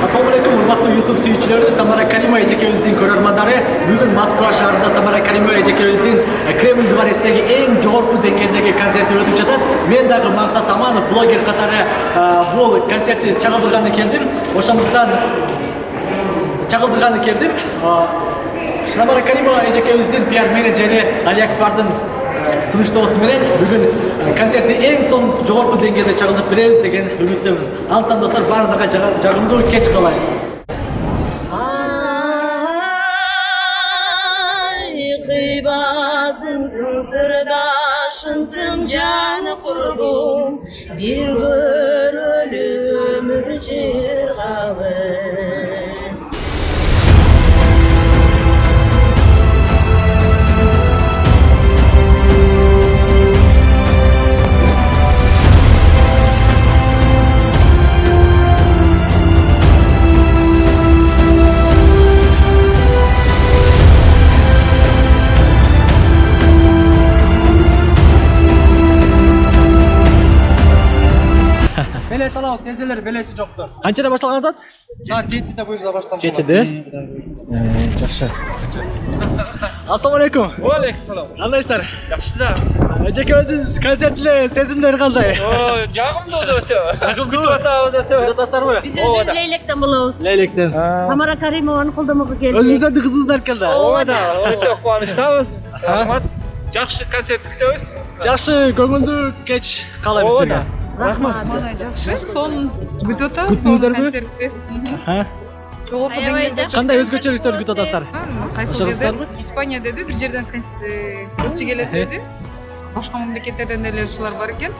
Assalomu alaykum, hurmatli YouTube suyuvchilari, Samara Karimova ejekimizning ko'rarmanlari. Bugun Moskva shahrida Samara Karimova ejekimizning Kreml dvorasidagi eng yuqori dengizdagi konserti o'tib жатат. Men dagi Maqsad Amanov bloger qatori bu konsertni chaqirtirgani keldim. O'shandaqdan chaqirtirgani keldim. Samara Karimova ejekimizning PR menejeri Ali Akbarning sınıştavısı bilen bugün konsertni eng son yuqori dengede chaqirtirib beramiz degan umiddaman. Антан dostlar, barыңызға жағымды кеш қалайсыз. Kıybasınsın, sırdaşınsın, canı kurgum, bir ölüm bir kalır. Bilet alamız, seyirciler bileti çoktu. Qanchada boshlangan atat? Saat 7'de buyursa baştan. 7'de. Yaxshi. Assalomu alaykum. Va alayhissalom. Qandaysizlar? Yaxshida. Ejekimiz konsertli sezimlari qanday? Жағымды o'tdi. Жағымды o'tdi. O'tasizlarmi? Biz özümüz Leylek'ten buluruz. Leylekdan. Samara Karimova'nın kıldığımı geldi. O'zingizlarning qizingizlar keldi. O'da, o'ta quvonushdamiz. Rahmat. Yaxshi konsert kutamiz. Yaxshi ko'ngilli kech qalaymiz sizlarga. Rahmat. Mana жақсы. Son Gutota, son Kuttыңыздар ма? концертте. Ha. Жоғарғы деңгейде. Qanday o'zgachaliklar kutadasizlar? Қайсы Шығыстар жерден? Испания деді, бір жерден көрші келеді деді. Башқа мемлекеттерден де ушулар бар екен.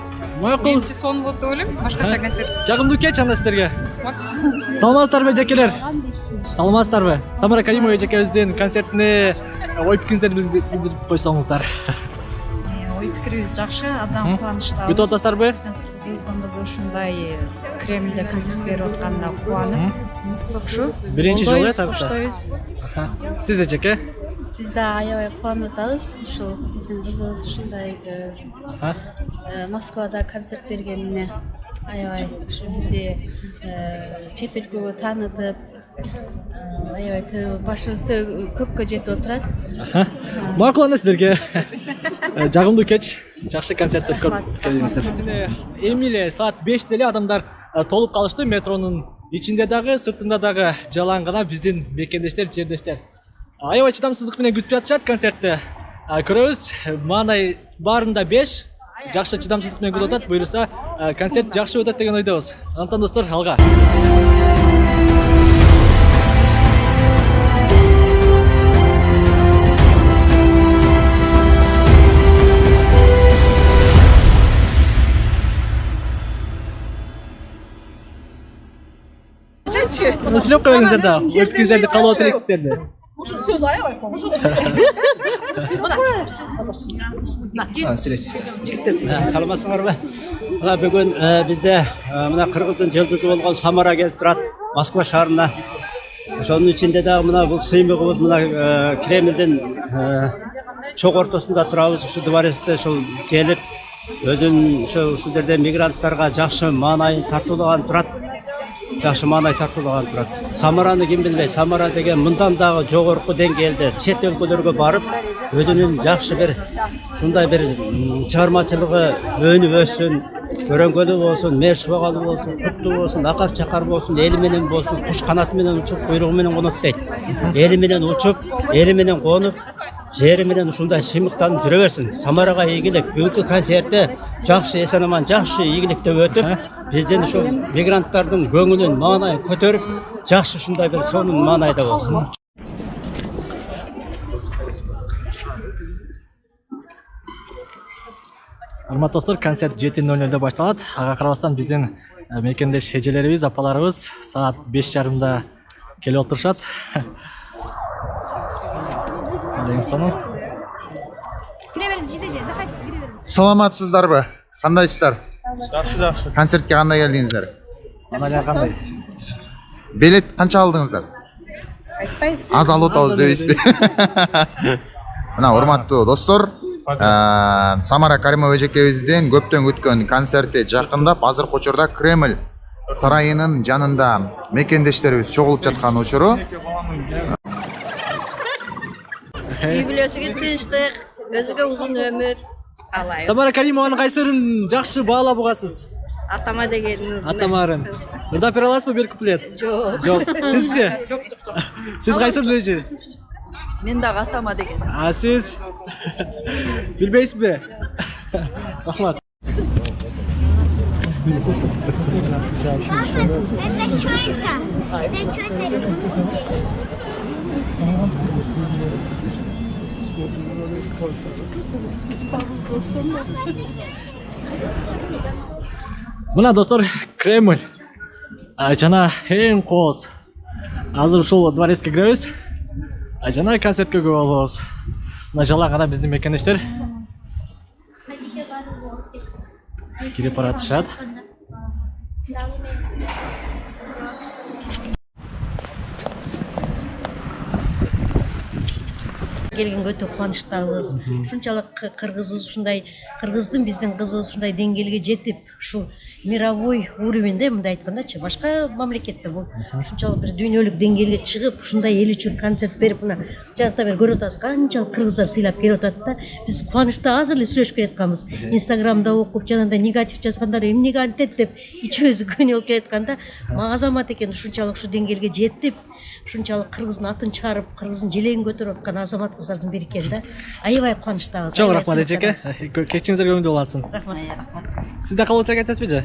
Ma'qul. Меніңше сон болды деп ойлаймын. Башқаша концерт. Жағымды кеш анда sizlarga. Максимум. Саламатсыздарбы жакелер? Саламатсыздарбы? Самара Каримова эжекебиздин концертине ой пикириңиздерди билдирип койсоңуздар. Ой пикирибиз жакшы, абдан кубанычтабыз. Күтүп атасыздарбы? Кыргызстанда ушундай Кремлде концерт берип атканына кубанып, ушу. Биринчи жолу Колдойбуз, так. коштойбуз. Сиз эжеке? Biz de aябай кубанып атабыз. Ушул биздин кызыбыз ушундай Москвада концерт бергенине аябай ушу бизди чет өлкөгө таанытып, аябай башыбызды көккө жетип отурат. Макул анда сиздерге. Жагымдуу кеч, жакшы концерт өткөрүп келиңиздер. Эми саат 5 эле адамдар толуп калышты. Метронун ичинде дагы, сыртында дагы жалаң гана биздин мекендештер, жердештер. Аябай чыдамсыздык менен күтүп жатышат концертти. Көрөбүз, маанай баарында 5. Жакшы чыдамсыздык менен күтүп атат. Буюрса, концерт жакшы өтөт деген ойдобуз. Антан достор, алга. Nasıl koyuyorsunuz da? Web güzeldi, kalot elektriklerdi. Söz aябай konuş. Саламатсыңарбы? Мына бүгін бізде мына Қырғыздың жылдызы болған Самара келіп тұрады, Москва шаарына. Ошонун ичинде да мына бул сыймыгыбыз мына Кремлдин чоң ортосунда турабыз. Ушу дворецте ушул келип, өзүн ушул жерде мигранттарга жакшы маанайын тартуулаган турат. Жакшы маанай тартуулаган турат. Самараны ким билбейт? Самара деген мындан дагы жогорку деңгээлде чет өлкөлөргө барып, өзүнүн жакшы бир ушундай бир чыгармачылыгы өнүп өссүн, көрөнгөнү болсун, меш багалы болсун, куттуу болсун, акар чакар болсун, эли менен болсун, куш канаты менен учуп, куйругу менен конот дейт. Эли менен учуп, эли менен конуп, жери менен ушундай шыймыктанып жүрө берсин. Самарага ийгилик. Бүгүнкү концертте жакшы эсен-аман, жакшы ийгиликте өтүп, биздин ушул мигранттардын көңүлүн маанайын көтөрүп, жакшы ушундай бир сонун маанайда болсун. Урматтуу достор, концерт 7:00 башталат. Ага карабастан биздин мекендеш эжелерибиз, апаларыбыз саат 5:30 келип отурушат. Деген сону. Саламатсыздарбы? Кандайсыздар? Жақсы. Концертке кандай келдиңиздер? Анага кандай? Билет канча алдыңыздар? Аз алып атабыз дебейсизби? Мына урматтуу достор, Самара Каримова эжекебиздин көптөн күткөн концерти жакындап, азыркы учурда Кремль сарайынын жанында мекендештерибиз чогулуп жаткан учуру. Үй бүлөсүгө тынчтык, өзүгө узун өмүр. Алайбыз. Самара Каримованын кайсырын жакшы баалап угасыз? Атама деген. Атамарын. Ырдап бере аласызбы бир куплет? Жок. Жок. Сизсе? Сиз кайсырын эле? Мен дагы атама деген. А сиз? Билбейсизби? Рахмат. Мына достор, Кремль. Жана эң кооз. Азыр ушул дворецке киребиз. Жана концертке көп болобуз. Мына жала гана биздин мекендештер кирип баратышат. Келгенге өтө кубанычтабыз. Ушунчалык кыргызбыз ушундай, кыргыздын биздин кызыбыз ушундай деңгээлге жетип, ушу мировой уровеньде мындай айткандачы, башка мамлекетте бул ушунчалык бир дүйнөлүк деңгээлге чыгып, ушундай эл үчүн концерт берип, мына жакта бери көрүп атабыз, канчалык кыргыздар сыйлап келип атат да. Биз кубанычта азыр эле сүйлөшүп келатканбыз. Инстаграмда окуп, жанагындай негатив жазгандар эмнеге антет деп ичибиз күнөөлүп келатканда, мага азамат экен ушунчалык ушу деңгээлге жетип, ушунчалык кыргыздын атын чыгарып, кыргыздын желегин көтөрүп аткан азамат кыздардын бири экен да. Аябай кубанычтабыз. Чоң рахмат эжеке. Кечиңиздер көңүлдүү болсун. Рахмат. Сиз да кабыл этесизби же?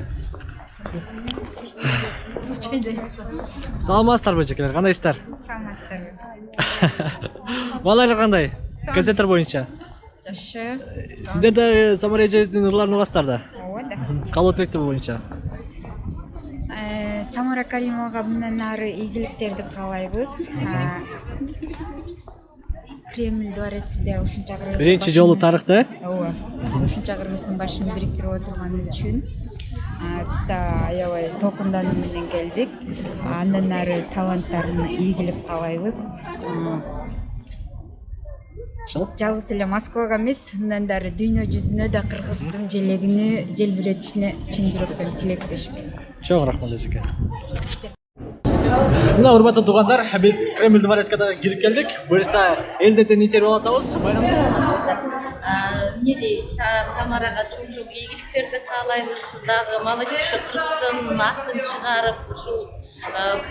Саламатсыздарбы эжекелер, кандайсыздар? Саламатсыздарбы. Балалар кандай? Концерттер боюнча. Жакшы. Сиздер да Самара эжебиздин ырларын угасыздар да. Ооба да. Кабыл этилектер боюнча. Самара Каримовага мындан ары ийгиликтерди каалайбыз. Кремль дворецинде ушунча кыргыз. Биринчи жолу тарыхта? Ооба. Ушунча кыргыздын башын бириктирип отурган үчүн биз да аябай толкундануу менен келдик. Андан ары таланттарын ийгилип каалайбыз. Жалгыз эле Москвага эмес, мындан ары дүйнө жүзүнө да кыргыздын желегини желбиретишине чын жүрөктөн тилектешпиз. Чоң рахмат эжеке. Мына урматтуу туугандар, биз Кремль дворецке кирип келдик. Буюрса элдерден интервью алып атабыз. Байрам. Эмне дейсиз? Самарага чоң ийгиликтерди каалайбыз. Дагы молодежь кыргыздын атын чыгарып, ушул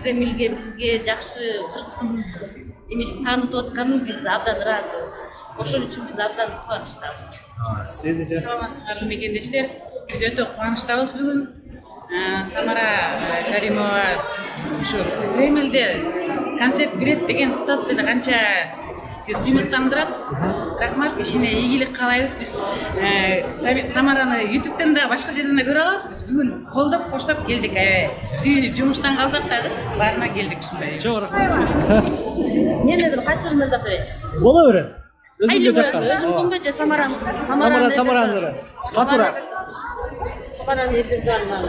Кремльге бизге жакшы кыргыздын эмесин таанытып атканын биз абдан ыраазыбыз. Ошол үчүн биз абдан кубанычтабыз. Сиз эже? Саламатсыздарбы мекендештер. Биз өтө кубанычтабыз бүгүн. Самара Каримова ушу Кремльде концерт берет деген статус эле канча сыймыктандырат. Рахмат, кишине ийгилик каалайбыз. Биз Самараны YouTube'тен да башка жерден да көрө алабыз. Биз бүгүн колдоп, коштоп келдик. Сүйүнүп жумуштан калсак дагы баарына келдик ушундай. Чоң рахмат. Эмне деп кайсырын ырдап берет? Боло берет. Өзүңүзгө жаккан. Өзүң кимге Самараны? Самаранын. Фатура. Самаранын репертуарынан.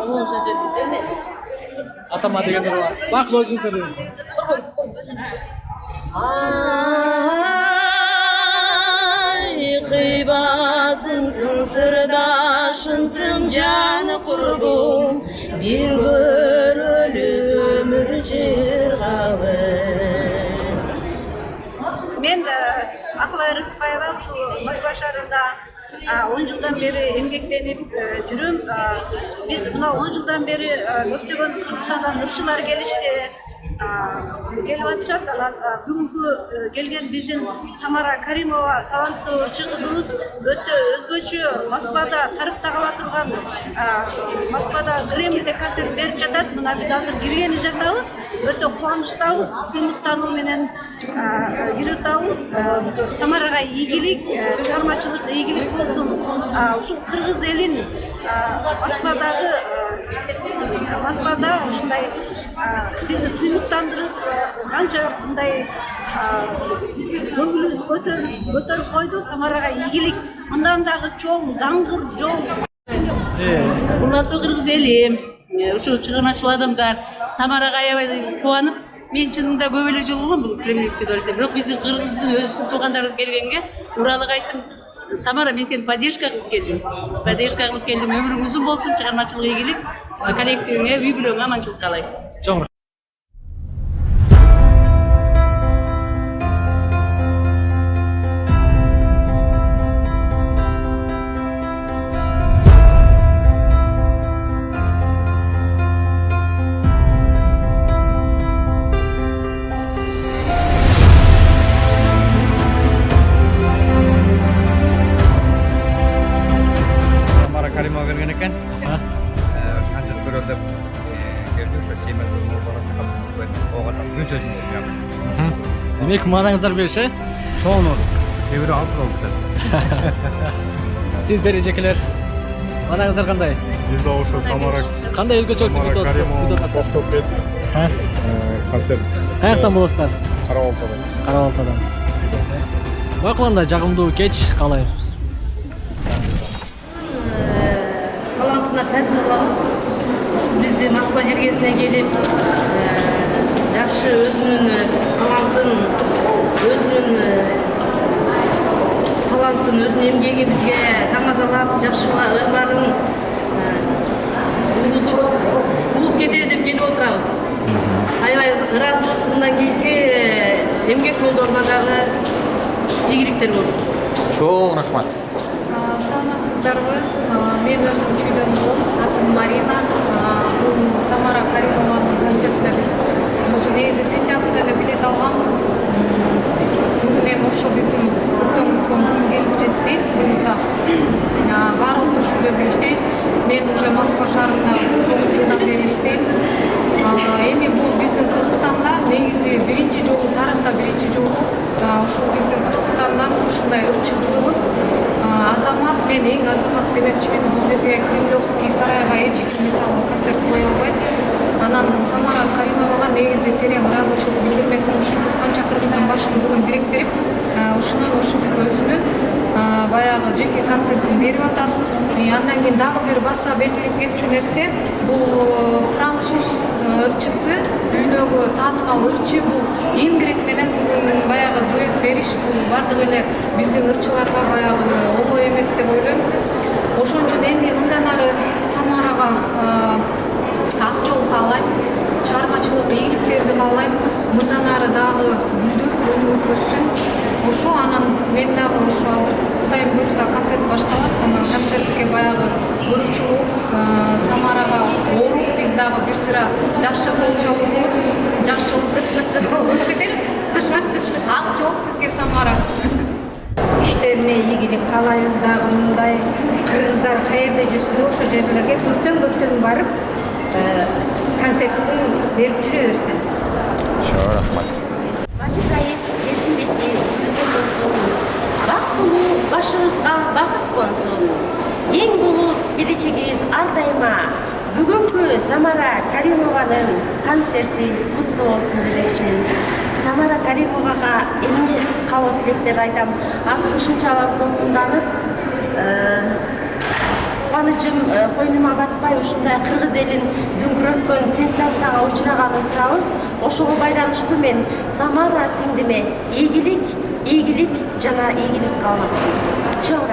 Оңол сөздөр билдеме? Атама дегендер бар. Бакылоо сөздөр. Kıybasınsın sırdaşınsın canı kurgum bir görülüm ırcırgalı. Ben Akılay Rıspayeva şu Moskva şehrinde 10 yıldan beri emeklenip жүрüm. Biz buna 10 yıldan beri köptөгөн Kırgızстан'dan ırkçılar gelişti. Gelip atışat, бүгүнкү келген биздин Самара Каримова таланттуу ырчы кызыбыз өтө өзгөчө Москвада тарыхта кала турган Москвада Кремльде концерт берип жатат. Мына биз азыр киргени жатабыз. Өтө кубанычтабыз, сыймыктануу менен кирип атабыз. Самарага ийгилик, чыгармачылык ийгилик болсун. Ушул кыргыз элин Москвада ушундай бизди сыймыктандырып, канча мындай көңүлүбүз көтөрүп койду. Самарага ийгилик, мындан дагы чоң даңгыр жол. Урматтуу кыргыз элим, ушул чыгармачыл адамдар Самарага аябай кубанып, мен чынында көп эле жыл болгон бул Кремлевский дворецте, бирок биздин кыргыздын өзүбүздүн туугандарыбыз келгенге уралы кайтып Самара, мен сени поддержка кылып келдим. Өмүрүң узун болсун, чыгармачылык ийгилик, коллективиңе, үй бүлөңө аманчылык каалайм. Чоң Самара Каримова берген екен. Концерт көрөлү деп келди. Ошо темир оған өтө демек маанаңыздар бериш, Соңур. Кебири алып калды. Сиздер эжекелер маанаңыздар кандай? Бизде ошо Самара Кандай өзгөчөлүктүү видеостар? концерт Каяктан болосуздар? Карабалтадан. Карабалтадан. Макул анда жагымдуу кеч каалайбыз. талантына тәзім кылабыз. Бизди Москва жергесине келип, жакшы өзүнүн талантын, өзүнүн эмгеги бизге тамазалап, жакшы ырларын ургузуп, угуп кетели деп келип отурабыз. Аябай ыраазыбыз, мындан кийинки эмгек жолдоруна дагы ийгиликтер болсун. Чоң рахмат. Саламатсыздарбы? Мен өзүм чүйдөн болом. Атым Марина. Бул Самара Каримованын концертине биз негизи сентябрда эле билет алганбыз. Бүгүн эми ошо биздин күткөн күн келип жетти. Буюрса баарыбыз ушул жерде иштейбиз. Мен уже Москва шаарында 9 жылдан бери иштейм. Эми бул биздин Кыргызстанда негизи биринчи жолу, тарыхта биринчи жолу ушул биздин Кыргызстандан ушундай ырчы кызыбыз Азамат, мен эң Азамат демекчимин, бул жерге Кремлевский сарайга эч ким мисалы концерт кое албайт. Анан Самара Каримовага негизи терең ыраазычылык билдирмекмин. Ушинтип канча кыргыздын башын бүгүн бириктирип, ушунун өзүнүн баягы жеке концертин берип атат. Андан кийин дагы бир баса белгилеп кетчү нерсе, бул француз ырчысы, дүйнөгө таанымал ырчы, бул Ингрид менен бүгүн баягы дуэт бериш, бул бардык эле биздин ырчыларга баягы оңой эмес деп ойлойм. Ошон үчүн эми мындан ары Самарага ак жол каалайм, чыгармачылык ийгиликтерди каалайм. Мындан ары дагы гүлдөп, өнүгүп өссүн. Ошо анан мен дагы ошо азыр Кудайым буйрса концерт башталат. Анан концертке баягы көрүүчү Самарага ооруп, биз дагы бир сыра жакшы кол чабуулуп, жакшы өтүп кетели. Ак жол сизге, Самара. Иштерине ийгилик каалайбыз дагы мындай кыргыздар каерде жүрсө да ошол жерлерге көптөн барып концертин берип жүрө берсин. Чоң рахмат. Бактылуу башыбызга бакыт консун. Эң болуп келечегибиз ар дайыма. Бүгүнкү Самара Каримованын концерти куттуу болсун демекчимин. Самара Каримовага эмне кабыл тилектер айтам. Азыр ушунчалык толкунданып, кубанычым койнума батпай ушундай кыргыз элин дүңкүрөткөн сенсацияга учураган отурабыз. Ошого байланыштуу мен Самара сиңдиме ийгилик жана ийгилик каалап. Чоң